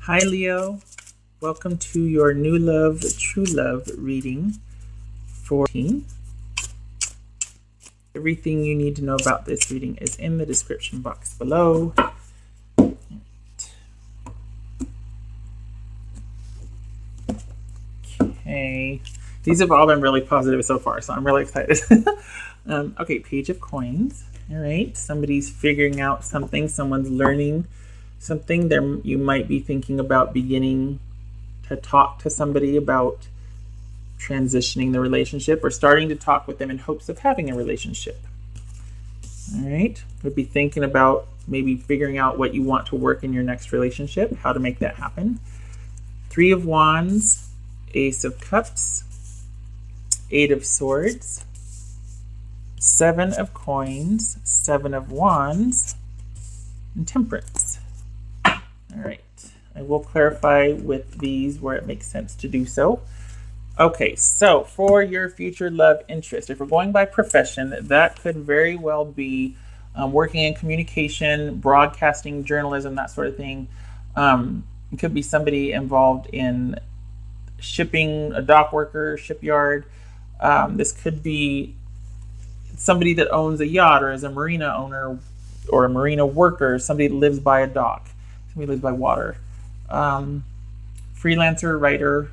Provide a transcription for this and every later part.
Hi Leo, welcome to your new love, true love reading for teen. Everything you need to know about this reading is in the description box below. Okay, these have all been really positive so far, so I'm really excited. Okay, Page of Coins. All right, somebody's figuring out something, someone's learning something. There, you might be thinking about beginning to talk to somebody about transitioning the relationship or starting to talk with them in hopes of having a relationship. All right, would be thinking about maybe figuring out what you want to work in your next relationship, how to make that happen. Three of Wands, Ace of Cups, Eight of Swords, Seven of Coins, Seven of Wands, and Temperance. All right, I will clarify with these where it makes sense to do so. Okay, so for your future love interest, if we're going by profession, that could very well be working in communication, broadcasting, journalism, that sort of thing. It could be somebody involved in shipping, a dock worker, shipyard. This could be somebody that owns a yacht or is a marina owner or a marina worker, somebody that lives by a dock, somebody lives by water. Freelancer, writer,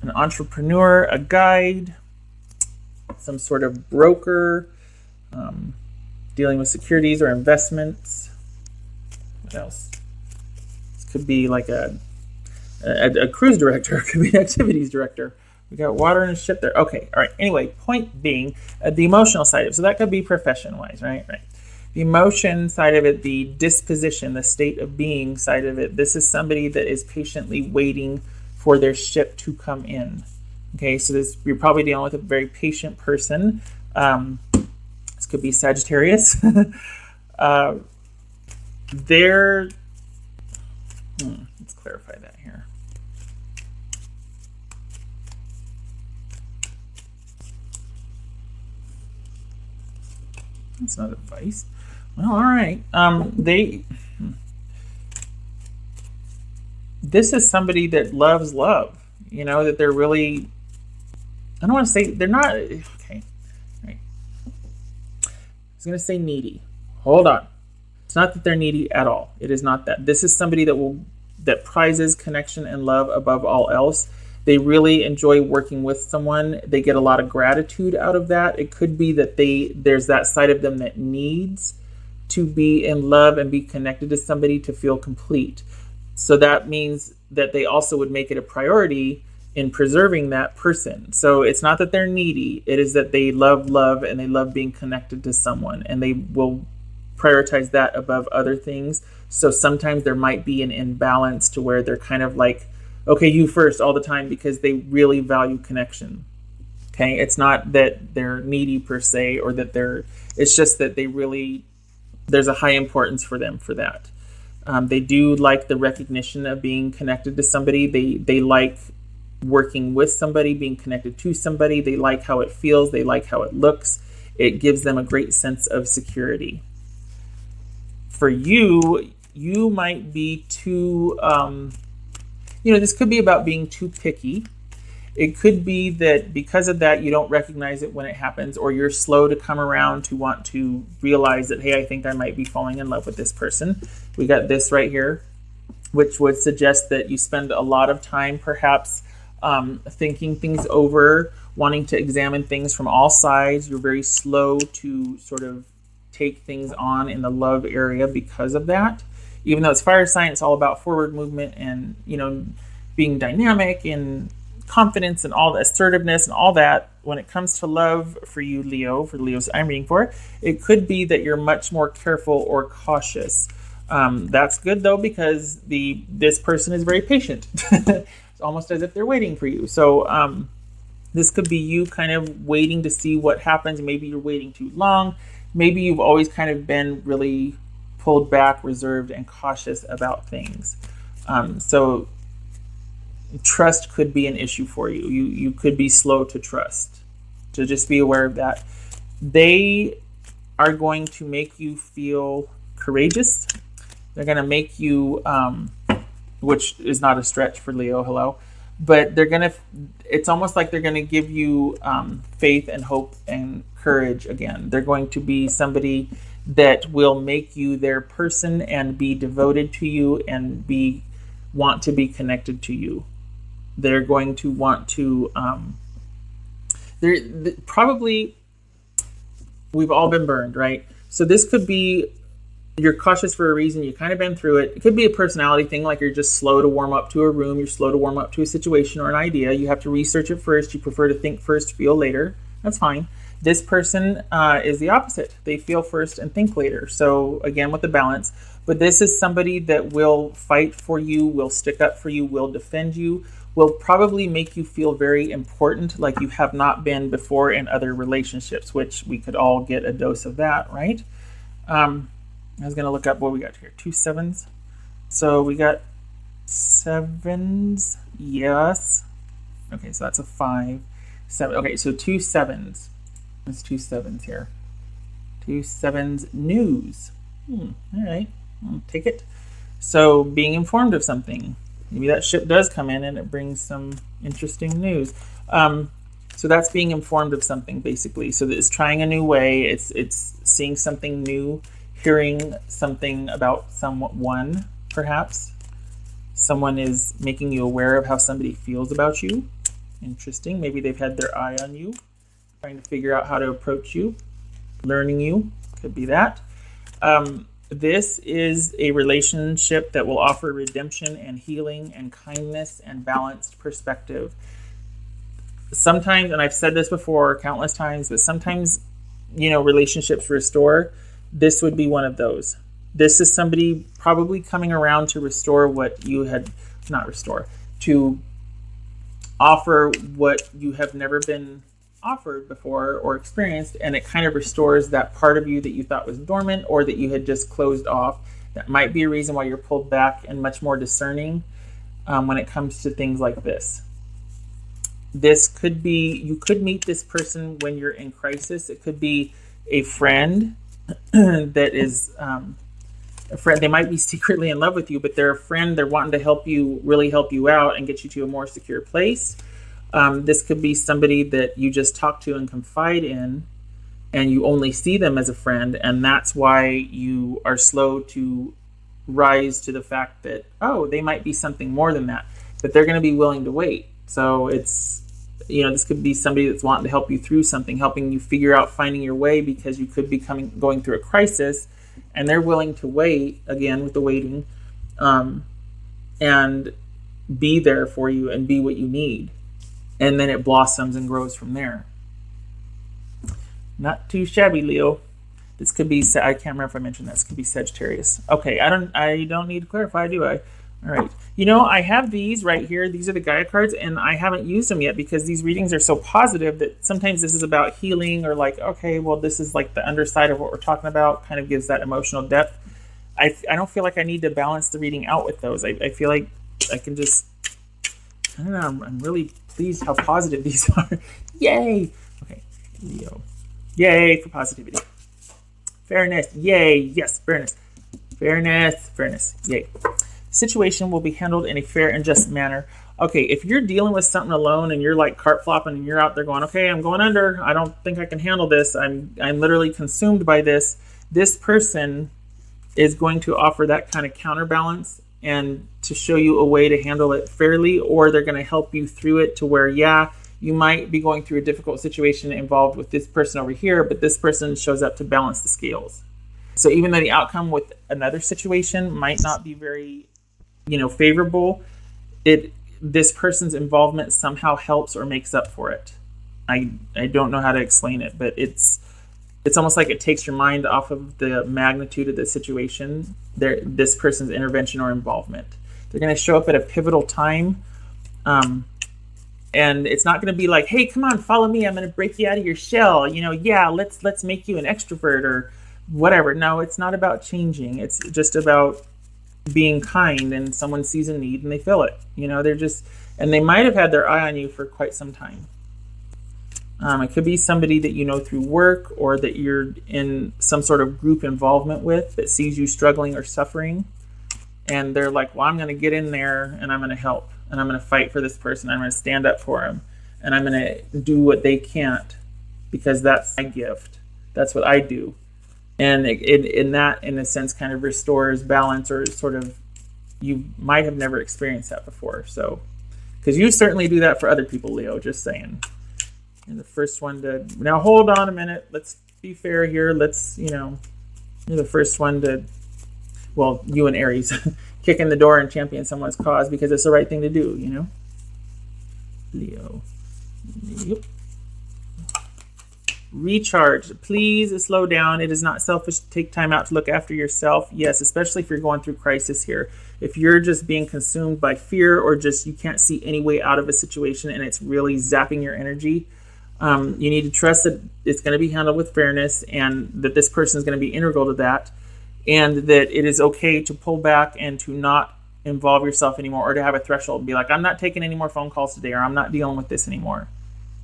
an entrepreneur, a guide, some sort of broker, dealing with securities or investments. What else? This could be like a cruise director, could be an activities director. We got water and a ship there. Okay, all right. Anyway, point being, the emotional side of it. So that could be profession-wise, right? Right. The emotion side of it, the disposition, the state of being side of it. This is somebody that is patiently waiting for their ship to come in. Okay, so this, you're probably dealing with a very patient person. This could be Sagittarius. Let's clarify that here. That's not advice. Well, all right. This is somebody that loves love. You know, that they're really, I don't want to say, they're not, okay. Right. I was going to say needy. Hold on. It's not that they're needy at all. It is not that. This is somebody that prizes connection and love above all else. They really enjoy working with someone. They get a lot of gratitude out of that. It could be that there's that side of them that needs to be in love and be connected to somebody to feel complete. So that means that they also would make it a priority in preserving that person. So it's not that they're needy. It is that they love love and they love being connected to someone, and they will prioritize that above other things. So sometimes there might be an imbalance to where they're kind of like, okay, you first all the time, because they really value connection. Okay, it's not that they're needy per se, or that it's just that there's a high importance for them for that. They do like the recognition of being connected to somebody. They like working with somebody, being connected to somebody. They like how it feels. They like how it looks. It gives them a great sense of security. For you, you might be too, this could be about being too picky. It could be that because of that, you don't recognize it when it happens, or you're slow to come around to want to realize that, hey, I think I might be falling in love with this person. We got this right here, which would suggest that you spend a lot of time perhaps thinking things over, wanting to examine things from all sides. You're very slow to sort of take things on in the love area because of that. Even though it's fire sign, it's all about forward movement and, being dynamic and confidence and all the assertiveness and all that. When it comes to love for you, Leo, for the Leos I'm reading for, it could be that you're much more careful or cautious. That's good though, because this person is very patient. It's almost as if they're waiting for you. So this could be you kind of waiting to see what happens. Maybe you're waiting too long. Maybe you've always kind of been really pulled back, reserved, and cautious about things. So trust could be an issue for you. You could be slow to trust. So just be aware of that. They are going to make you feel courageous. They're going to make you, which is not a stretch for Leo, hello, but they're going to, it's almost like they're going to give you faith and hope and courage again. They're going to be somebody that will make you their person and be devoted to you and want to be connected to you. They're going to want to, probably, we've all been burned, right? So this could be, you're cautious for a reason. You kind of been through it. It could be a personality thing, like you're just slow to warm up to a room. You're slow to warm up to a situation or an idea. You have to research it first. You prefer to think first, feel later. That's fine. This person is the opposite. They feel first and think later. So again, with the balance. But this is somebody that will fight for you, will stick up for you, will defend you, will probably make you feel very important, like you have not been before in other relationships, which we could all get a dose of that, right? I was going to look up what we got here. 2 7s. So we got 7s. Yes. Okay, so that's a 5. 7. Okay, so 2 7s. There's 2 7s here. 2 7s news. All right, I'll take it. So being informed of something. Maybe that ship does come in and it brings some interesting news. So that's being informed of something, basically. So it's trying a new way. It's seeing something new. Hearing something about someone, perhaps. Someone is making you aware of how somebody feels about you. Interesting. Maybe they've had their eye on you, trying to figure out how to approach you, learning you. Could be that. This is a relationship that will offer redemption and healing and kindness and balanced perspective. Sometimes, and I've said this before countless times, but sometimes, relationships restore. This would be one of those. This is somebody probably coming around to restore what you had, not restore, to offer what you have never been offered before or experienced, and it kind of restores that part of you that you thought was dormant or that you had just closed off. That might be a reason why you're pulled back and much more discerning when it comes to things like this. This could be, you could meet this person when you're in crisis. It could be a friend that is a friend. They might be secretly in love with you, but they're a friend. They're wanting to help you, really help you out and get you to a more secure place. This could be somebody that you just talk to and confide in, and you only see them as a friend, and that's why you are slow to rise to the fact that, oh, they might be something more than that, but they're going to be willing to wait. So it's, this could be somebody that's wanting to help you through something, helping you figure out finding your way, because you could be going through a crisis, and they're willing to wait, again, with the waiting, and be there for you and be what you need. And then it blossoms and grows from there. Not too shabby, Leo. This could be, I can't remember if I mentioned that. This could be Sagittarius. Okay, I don't need to clarify, do I? All right. I have these right here. These are the Gaia cards, and I haven't used them yet because these readings are so positive that sometimes this is about healing, or like, okay, well, this is like the underside of what we're talking about, kind of gives that emotional depth. I don't feel like I need to balance the reading out with those. I feel like I can just, I don't know, I'm really pleased how positive these are. Yay! Okay, Leo. Yay for positivity. Fairness. Yay. Yes, fairness. Fairness. Yay. Situation will be handled in a fair and just manner. Okay, if you're dealing with something alone and you're like cart flopping and you're out there going, okay, I'm going under. I don't think I can handle this. I'm literally consumed by this. This person is going to offer that kind of counterbalance and to show you a way to handle it fairly, or they're going to help you through it to where, yeah, you might be going through a difficult situation involved with this person over here, but this person shows up to balance the scales. So even though the outcome with another situation might not be very, favorable, this person's involvement somehow helps or makes up for it. I don't know how to explain it, but it's almost like it takes your mind off of the magnitude of the situation, this person's intervention or involvement. They're going to show up at a pivotal time, and it's not going to be like, hey, come on, follow me. I'm going to break you out of your shell. Let's make you an extrovert or whatever. No, it's not about changing. It's just about being kind, and someone sees a need and they fill it. And they might have had their eye on you for quite some time. It could be somebody that you know through work, or that you're in some sort of group involvement with that sees you struggling or suffering. and they're like, well, I'm going to get in there and I'm going to help and I'm going to fight for this person. I'm going to stand up for them and I'm going to do what they can't because that's my gift. That's what I do. And in that, in a sense, kind of restores balance, or sort of, you might have never experienced that before. So, because you certainly do that for other people, Leo, just saying. And the first one to, now hold on a minute. Let's be fair here. Let's, you're the first one to, well, you and Aries, kick in the door and champion someone's cause because it's the right thing to do, Leo. Yep. Recharge. Please slow down. It is not selfish to take time out to look after yourself. Yes, especially if you're going through crisis here. If you're just being consumed by fear, or just you can't see any way out of a situation and it's really zapping your energy, you need to trust that it's going to be handled with fairness, and that this person is going to be integral to that, and that it is okay to pull back and to not involve yourself anymore, or to have a threshold and be like, I'm not taking any more phone calls today, or I'm not dealing with this anymore.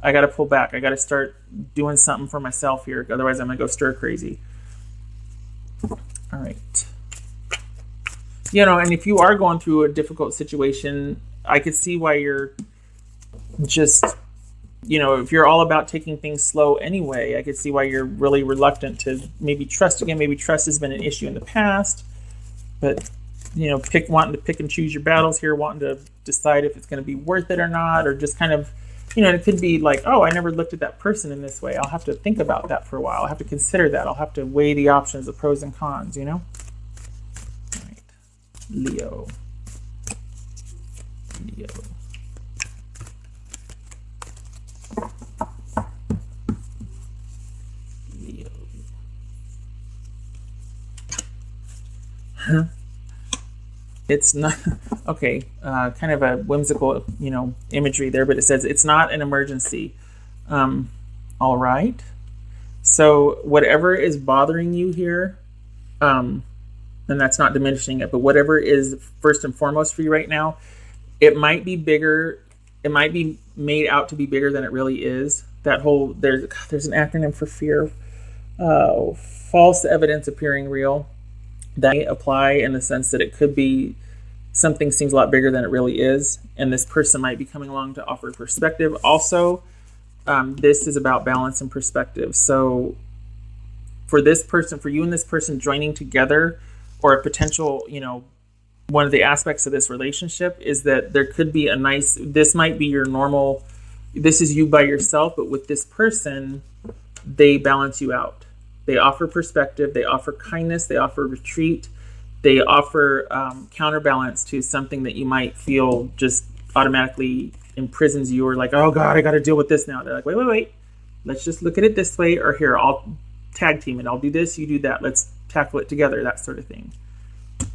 I got to pull back. I got to start doing something for myself here. Otherwise, I'm going to go stir crazy. All right. And if you are going through a difficult situation, I could see why you're just, if you're all about taking things slow anyway, I could see why you're really reluctant to maybe trust again. Maybe trust has been an issue in the past, but, wanting to pick and choose your battles here, wanting to decide if it's going to be worth it or not, or just kind of, it could be like, oh, I never looked at that person in this way. I'll have to think about that for a while. I'll have to consider that. I'll have to weigh the options, the pros and cons, All right. Leo. Huh? It's not, okay, kind of a whimsical, imagery there, but it says it's not an emergency. All right. So whatever is bothering you here, and that's not diminishing it, but whatever is first and foremost for you right now, it might be bigger. It might be made out to be bigger than it really is. That whole, there's an acronym for fear. False evidence appearing real. That may apply in the sense that it could be something seems a lot bigger than it really is, and this person might be coming along to offer perspective. Also, this is about balance and perspective. So for this person, for you and this person joining together, or a potential, one of the aspects of this relationship is that there could be this might be your normal, this is you by yourself, but with this person, they balance you out. They offer perspective, they offer kindness, they offer retreat, they offer counterbalance to something that you might feel just automatically imprisons you, or like, oh God, I got to deal with this now. They're like, wait. Let's just look at it this way, or here, I'll tag team it. I'll do this, you do that. Let's tackle it together, that sort of thing.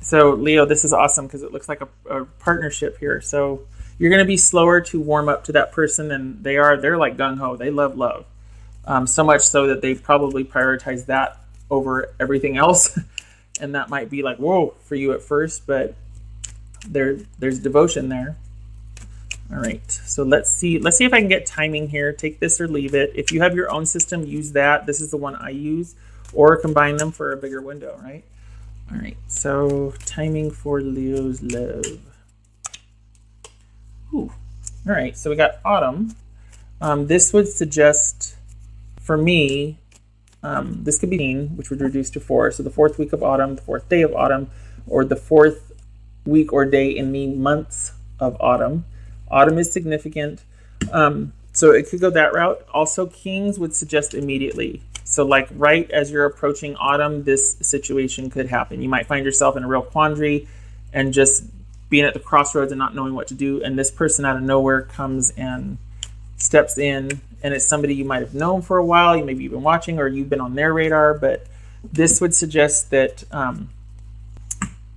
So Leo, this is awesome because it looks like a partnership here. So you're going to be slower to warm up to that person, and they're like gung-ho. They love. So much so that they probably prioritize that over everything else. And that might be like, whoa, for you at first, but there's devotion there. All right, so let's see if I can get timing here. Take this or leave it. If you have your own system, use that. This is the one I use, or combine them for a bigger window, right? All right, so timing for Leo's love. Ooh. All right, so we got autumn. This would suggest, for me, this could be which would reduce to 4. So the 4th week of autumn, the 4th day of autumn, or the 4th week or day in the months of autumn. Autumn is significant. So it could go that route. Also, kings would suggest immediately. So like right as you're approaching autumn, this situation could happen. You might find yourself in a real quandary and just being at the crossroads and not knowing what to do. And this person out of nowhere comes and steps in, and it's somebody you might have known for a while. You maybe you've been watching, or you've been on their radar, but this would suggest that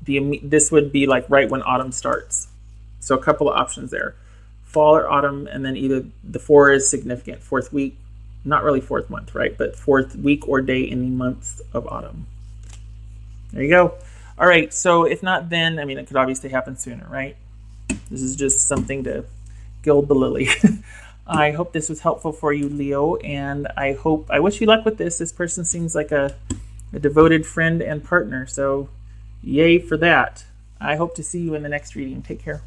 this would be like right when autumn starts. So a couple of options there. Fall or autumn, and then either the 4 is significant. 4th week, not really 4th month, right? But 4th week or day in the months of autumn. There you go. All right, so if not then, I mean, it could obviously happen sooner, right? This is just something to gild the lily. I hope this was helpful for you, Leo, and I wish you luck with this. This person seems like a devoted friend and partner, so yay for that. I hope to see you in the next reading. Take care.